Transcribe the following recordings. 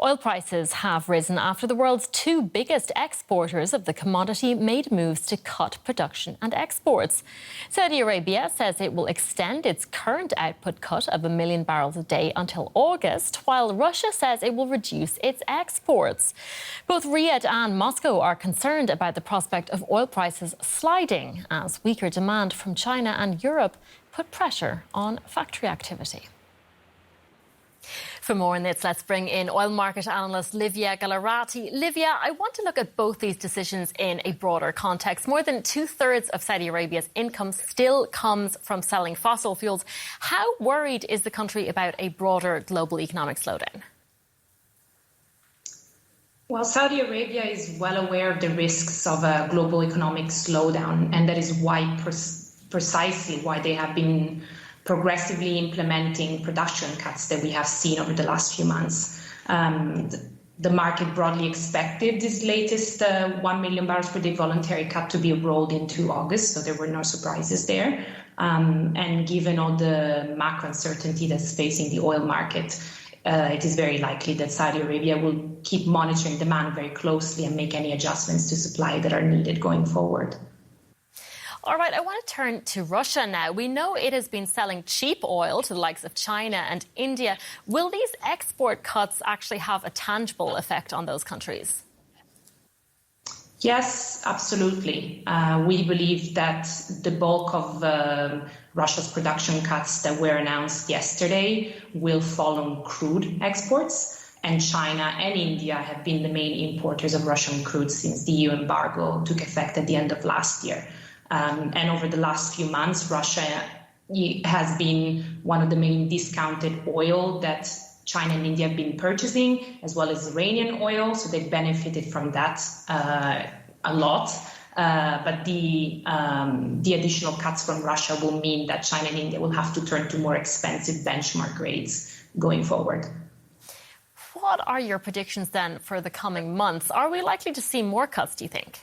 Oil prices have risen after the world's two biggest exporters of the commodity made moves to cut production and exports. Saudi Arabia says it will extend its current output cut of 1 million barrels a day until August, while Russia says it will reduce its exports. Both Riyadh and Moscow are concerned about the prospect of oil prices sliding as weaker demand from China and Europe put pressure on factory activity. For more on this, let's bring in oil market analyst Livia Gallerati. Livia, I want to look at both these decisions in a broader context. More than two-thirds of Saudi Arabia's income still comes from selling fossil fuels. How worried is the country about a broader global economic slowdown? Well, Saudi Arabia is well aware of the risks of a global economic slowdown, and that is why precisely why they have been progressively implementing production cuts that we have seen over the last few months. The market broadly expected this latest 1 million barrels per day voluntary cut to be rolled into August, so there were no surprises there. And given all the macro uncertainty that's facing the oil market, it is very likely that Saudi Arabia will keep monitoring demand very closely and make any adjustments to supply that are needed going forward. All right, I want to turn to Russia now. We know it has been selling cheap oil to the likes of China and India. Will these export cuts actually have a tangible effect on those countries? Yes, absolutely. We believe that the bulk of Russia's production cuts that were announced yesterday will fall on crude exports. And China and India have been the main importers of Russian crude since the EU embargo took effect at the end of last year. And over the last few months, Russia has been one of the main discounted oil that China and India have been purchasing, as well as Iranian oil. So they've benefited from that a lot. But the additional cuts from Russia will mean that China and India will have to turn to more expensive benchmark grades going forward. What are your predictions then for the coming months? Are we likely to see more cuts, do you think?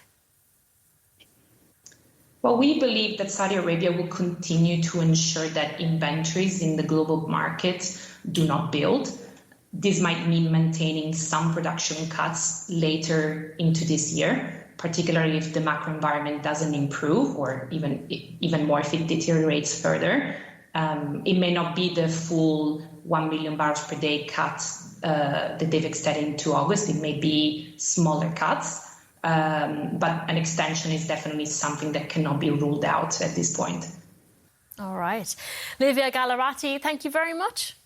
Well, we believe that Saudi Arabia will continue to ensure that inventories in the global market do not build. This might mean maintaining some production cuts later into this year, particularly if the macro environment doesn't improve or even more if it deteriorates further. It may not be the full 1 million barrels per day cut that they've extended into August. It may be smaller cuts. But an extension is definitely something that cannot be ruled out at this point. All right. Livia Gallerati, thank you very much.